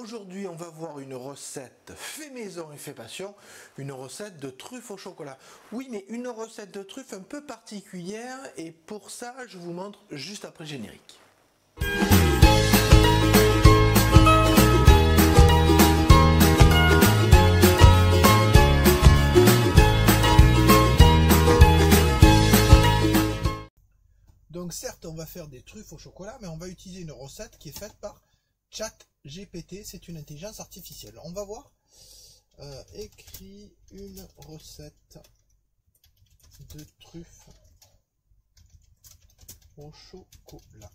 Aujourd'hui, on va voir une recette fait maison et fait passion, une recette de truffes au chocolat. Oui, mais une recette de truffes un peu particulière et pour ça, je vous montre juste après le générique. Donc certes, on va faire des truffes au chocolat, mais on va utiliser une recette qui est faite par ChatGPT, c'est une intelligence artificielle. On va voir, écrit une recette de truffes au chocolat.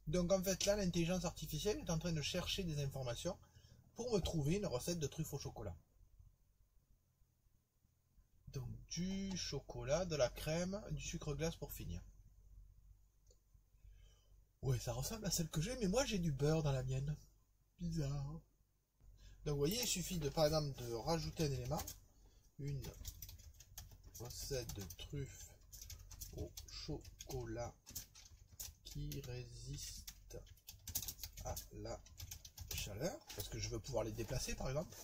Donc en fait là, l'intelligence artificielle est en train de chercher des informations pour me trouver une recette de truffes au chocolat. Donc du chocolat, de la crème, du sucre glace pour finir. Ouais, ça ressemble à celle que j'ai, mais moi j'ai du beurre dans la mienne. Bizarre. Donc vous voyez, il suffit de, par exemple, de rajouter un élément. Une recette de truffes au chocolat qui résiste à la chaleur. Parce que je veux pouvoir les déplacer, par exemple.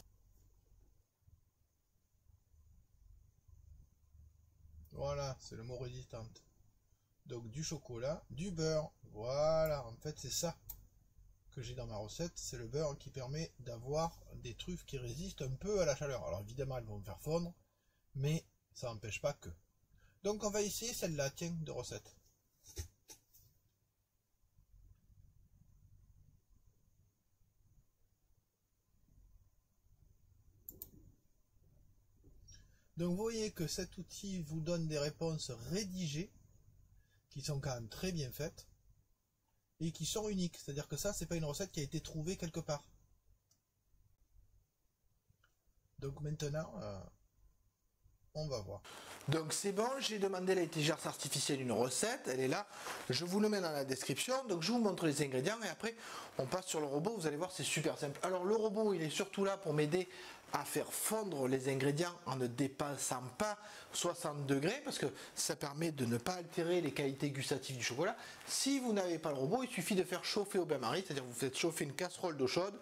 Voilà, c'est le mot résistante. Donc du chocolat, du beurre. Voilà, en fait c'est ça que j'ai dans ma recette. C'est le beurre qui permet d'avoir des truffes qui résistent un peu à la chaleur. Alors évidemment elles vont me faire fondre, mais ça n'empêche pas que. Donc on va essayer celle-là, tiens, de recette. Donc vous voyez que cet outil vous donne des réponses rédigées, qui sont quand même très bien faites, et qui sont uniques. C'est-à-dire que ça, c'est pas une recette qui a été trouvée quelque part. Donc maintenant, on va voir. Donc c'est bon, j'ai demandé à l'intelligence artificielle une recette, elle est là, je vous le mets dans la description, donc je vous montre les ingrédients et après on passe sur le robot, vous allez voir c'est super simple. Alors le robot il est surtout là pour m'aider à faire fondre les ingrédients en ne dépassant pas 60 degrés parce que ça permet de ne pas altérer les qualités gustatives du chocolat. Si vous n'avez pas le robot, il suffit de faire chauffer au bain-marie, c'est-à-dire vous faites chauffer une casserole d'eau chaude.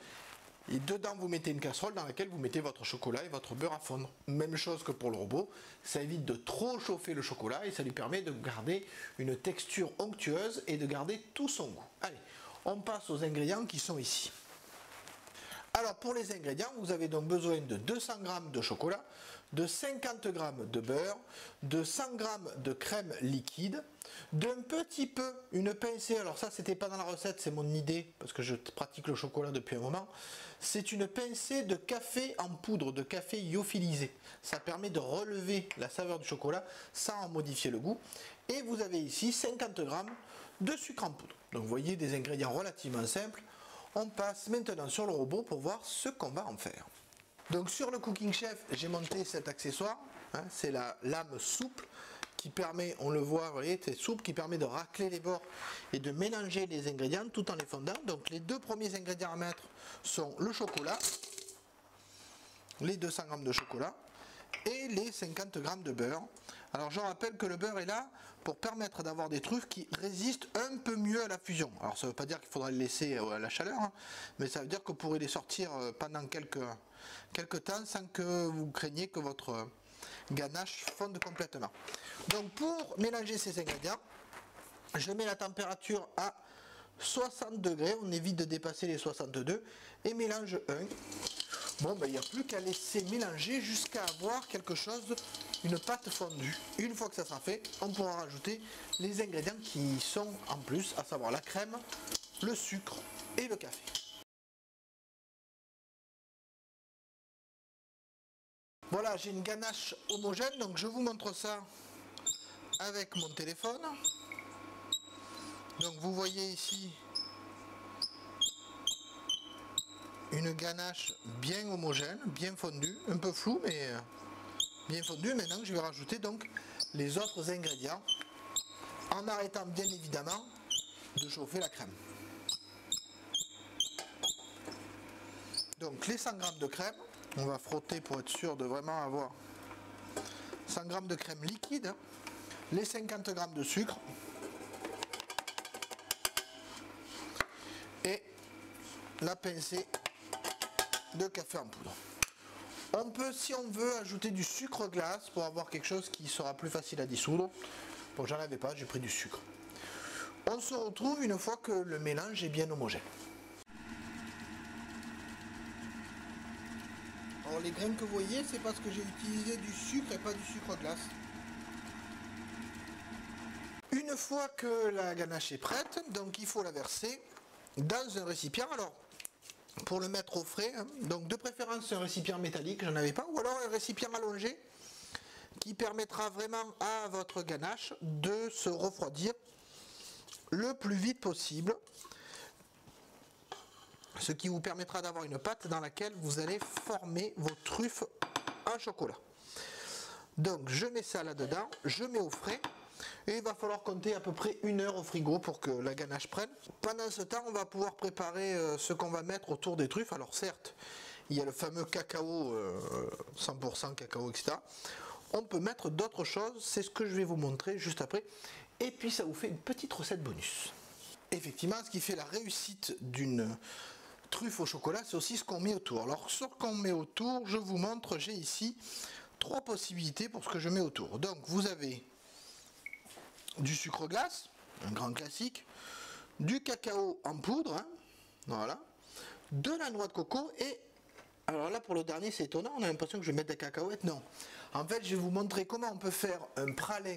Et dedans, vous mettez une casserole dans laquelle vous mettez votre chocolat et votre beurre à fondre. Même chose que pour le robot, ça évite de trop chauffer le chocolat et ça lui permet de garder une texture onctueuse et de garder tout son goût. Allez, on passe aux ingrédients qui sont ici. Alors pour les ingrédients, vous avez donc besoin de 200 g de chocolat, de 50 g de beurre, de 100 g de crème liquide, d'un petit peu une pincée, alors ça c'était pas dans la recette, c'est mon idée, parce que je pratique le chocolat depuis un moment, c'est une pincée de café en poudre, de café lyophilisé. Ça permet de relever la saveur du chocolat sans en modifier le goût. Et vous avez ici 50 g de sucre en poudre. Donc vous voyez des ingrédients relativement simples. On passe maintenant sur le robot pour voir ce qu'on va en faire. Donc sur le Cooking Chef, j'ai monté cet accessoire, hein, c'est la lame souple qui permet, on le voit, vous voyez, c'est souple qui permet de racler les bords et de mélanger les ingrédients tout en les fondant. Donc les deux premiers ingrédients à mettre sont le chocolat, les 200 g de chocolat et les 50 g de beurre. Alors je rappelle que le beurre est là pour permettre d'avoir des truffes qui résistent un peu mieux à la fusion. Alors ça ne veut pas dire qu'il faudra les laisser à la chaleur, hein, mais ça veut dire que vous pourrez les sortir pendant quelques temps sans que vous craigniez que votre ganache fonde complètement. Donc pour mélanger ces ingrédients, je mets la température à 60 degrés, on évite de dépasser les 62 et mélange 1. Bon, ben, il n'y a plus qu'à laisser mélanger jusqu'à avoir quelque chose, une pâte fondue. Une fois que ça sera fait, on pourra rajouter les ingrédients qui sont en plus, à savoir la crème, le sucre et le café. Voilà, j'ai une ganache homogène, donc je vous montre ça avec mon téléphone. Donc vous voyez ici une ganache bien homogène, bien fondue, un peu floue mais bien fondue. Maintenant je vais rajouter donc les autres ingrédients en arrêtant bien évidemment de chauffer la crème. Donc les 100 g de crème, on va frotter pour être sûr de vraiment avoir 100 g de crème liquide, les 50 g de sucre et la pincée de café en poudre. On peut, si on veut, ajouter du sucre glace pour avoir quelque chose qui sera plus facile à dissoudre. Bon, j'en avais pas, j'ai pris du sucre. On se retrouve une fois que le mélange est bien homogène. Alors les graines que vous voyez, c'est parce que j'ai utilisé du sucre et pas du sucre glace. Une fois que la ganache est prête, donc il faut la verser dans un récipient. Alors, pour le mettre au frais, hein, donc de préférence un récipient métallique, j'en avais pas, ou alors un récipient allongé qui permettra vraiment à votre ganache de se refroidir le plus vite possible, ce qui vous permettra d'avoir une pâte dans laquelle vous allez former vos truffes en chocolat. Donc je mets ça là-dedans, je mets au frais. Et il va falloir compter à peu près 1 heure au frigo pour que la ganache prenne. Pendant ce temps, on va pouvoir préparer ce qu'on va mettre autour des truffes. Alors certes, il y a le fameux cacao, 100% cacao, etc. On peut mettre d'autres choses, c'est ce que je vais vous montrer juste après. Et puis ça vous fait une petite recette bonus. Effectivement, ce qui fait la réussite d'une truffe au chocolat, c'est aussi ce qu'on met autour. Alors ce qu'on met autour, je vous montre, j'ai ici 3 possibilités pour ce que je mets autour. Donc vous avez du sucre glace, un grand classique, du cacao en poudre, hein, voilà, de la noix de coco et, alors là pour le dernier c'est étonnant, on a l'impression que je vais mettre des cacahuètes, non. En fait je vais vous montrer comment on peut faire un pralin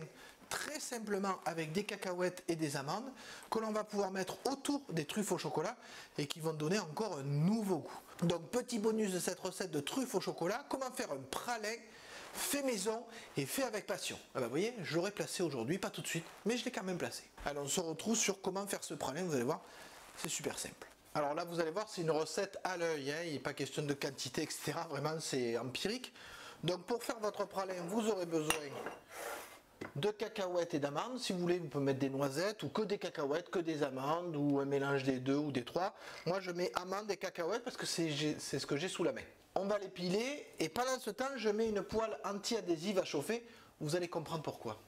très simplement avec des cacahuètes et des amandes que l'on va pouvoir mettre autour des truffes au chocolat et qui vont donner encore un nouveau goût. Donc petit bonus de cette recette de truffes au chocolat, comment faire un pralin fait maison et fait avec passion. Ah bah vous voyez, je l'aurais placé aujourd'hui, pas tout de suite, mais je l'ai quand même placé. Alors on se retrouve sur comment faire ce pralin, vous allez voir, c'est super simple. Alors là vous allez voir, c'est une recette à l'œil, hein, il n'est pas question de quantité, etc. Vraiment c'est empirique. Donc pour faire votre pralin, vous aurez besoin de cacahuètes et d'amandes. Si vous voulez, vous pouvez mettre des noisettes ou que des cacahuètes, que des amandes ou un mélange des deux ou des trois. Moi je mets amandes et cacahuètes parce que c'est ce que j'ai sous la main. On va les piler et pendant ce temps je mets une poêle anti-adhésive à chauffer. Vous allez comprendre pourquoi.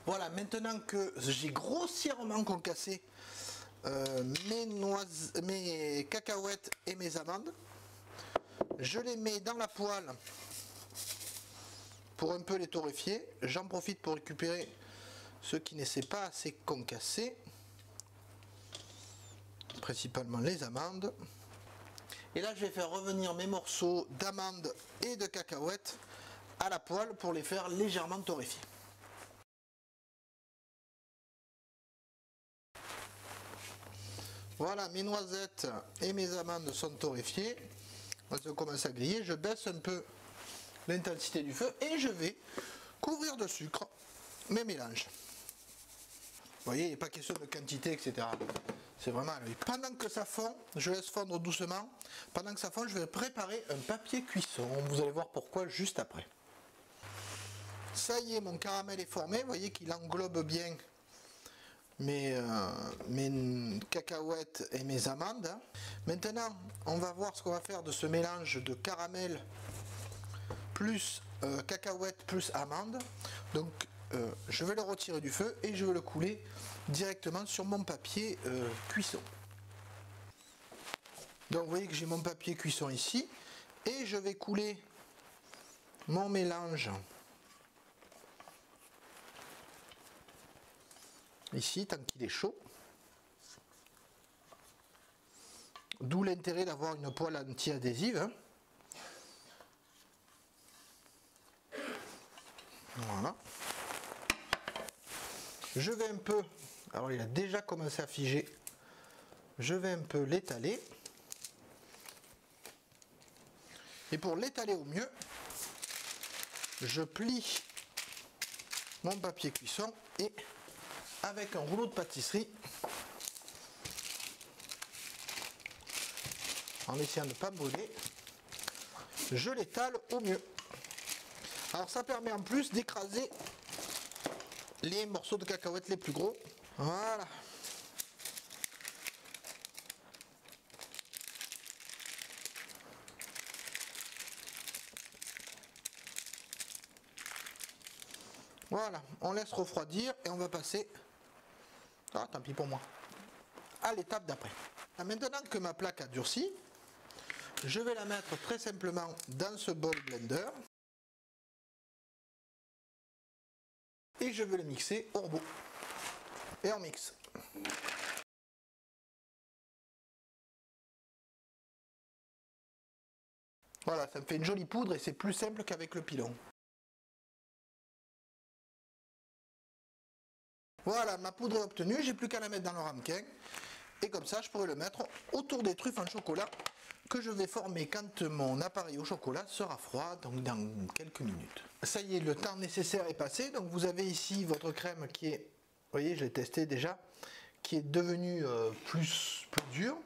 Voilà, maintenant que j'ai grossièrement concassé mes cacahuètes et mes amandes, je les mets dans la poêle pour un peu les torréfier. J'en profite pour récupérer ce qui ne s'est pas assez concassé, principalement les amandes. Et là je vais faire revenir mes morceaux d'amandes et de cacahuètes à la poêle pour les faire légèrement torréfier. Voilà, mes noisettes et mes amandes sont torréfiées. On commence à griller, je baisse un peu l'intensité du feu et je vais couvrir de sucre mes mélanges. Vous voyez, il n'est pas question de quantité, etc. C'est vraiment à l'œil. Pendant que ça fond, je laisse fondre doucement. Pendant que ça fond, je vais préparer un papier cuisson. Vous allez voir pourquoi juste après. Ça y est, mon caramel est formé. Vous voyez qu'il englobe bien mes cacahuètes et mes amandes. Maintenant, on va voir ce qu'on va faire de ce mélange de caramel plus cacahuètes plus amandes. Donc, je vais le retirer du feu et je vais le couler directement sur mon papier cuisson. Donc, vous voyez que j'ai mon papier cuisson ici et je vais couler mon mélange ici tant qu'il est chaud. D'où l'intérêt d'avoir une poêle anti-adhésive. Hein. Voilà. Je vais un peu, alors il a déjà commencé à figer, je vais un peu l'étaler. Et pour l'étaler au mieux, je plie mon papier cuisson et avec un rouleau de pâtisserie, en essayant de ne pas brûler, je l'étale au mieux. Alors ça permet en plus d'écraser les morceaux de cacahuètes les plus gros. Voilà. Voilà, on laisse refroidir et on va passer, ah tant pis pour moi, à l'étape d'après. Maintenant que ma plaque a durci, je vais la mettre très simplement dans ce bol blender et je vais le mixer au robot. Et on mixe. Voilà, ça me fait une jolie poudre et c'est plus simple qu'avec le pilon. Voilà, ma poudre est obtenue, j'ai plus qu'à la mettre dans le ramequin. Et comme ça, je pourrai le mettre autour des truffes en chocolat que je vais former quand mon appareil au chocolat sera froid, donc dans quelques minutes. Ça y est, le temps nécessaire est passé. Donc vous avez ici votre crème qui est, vous voyez, je l'ai testé déjà, qui est devenue plus dure.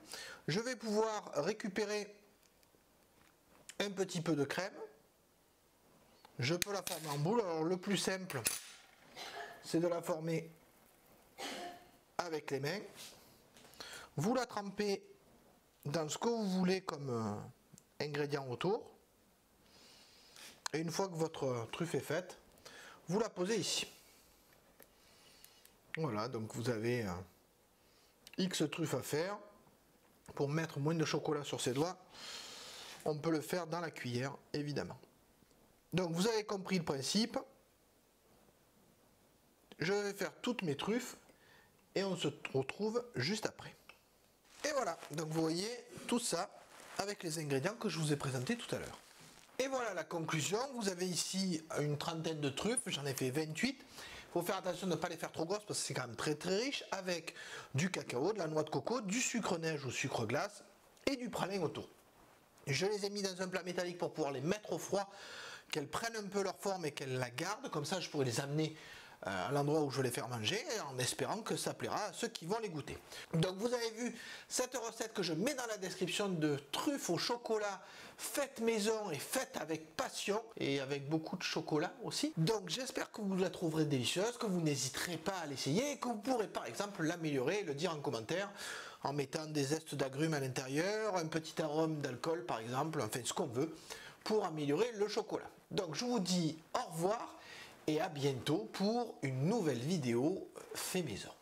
Je vais pouvoir récupérer un petit peu de crème. Je peux la former en boule. Alors le plus simple, c'est de la former avec les mains. Vous la trempez dans ce que vous voulez comme ingrédient autour. Et une fois que votre truffe est faite, vous la posez ici. Voilà, donc vous avez X truffes à faire. Pour mettre moins de chocolat sur ses doigts, on peut le faire dans la cuillère, évidemment. Donc vous avez compris le principe. Je vais faire toutes mes truffes et on se retrouve juste après. Et voilà, donc vous voyez tout ça avec les ingrédients que je vous ai présentés tout à l'heure. Et voilà la conclusion, vous avez ici une trentaine de truffes, j'en ai fait 28. Il faut faire attention de ne pas les faire trop grosses parce que c'est quand même très riche, avec du cacao, de la noix de coco, du sucre neige ou sucre glace et du pralin autour. Je les ai mis dans un plat métallique pour pouvoir les mettre au froid, qu'elles prennent un peu leur forme et qu'elles la gardent, comme ça je pourrai les amener à l'endroit où je vais les faire manger, en espérant que ça plaira à ceux qui vont les goûter. Donc vous avez vu cette recette que je mets dans la description de truffes au chocolat faites maison et faites avec passion et avec beaucoup de chocolat aussi. Donc j'espère que vous la trouverez délicieuse, que vous n'hésiterez pas à l'essayer et que vous pourrez par exemple l'améliorer et le dire en commentaire en mettant des zestes d'agrumes à l'intérieur, un petit arôme d'alcool par exemple, enfin ce qu'on veut pour améliorer le chocolat. Donc je vous dis au revoir et à bientôt pour une nouvelle vidéo fait maison.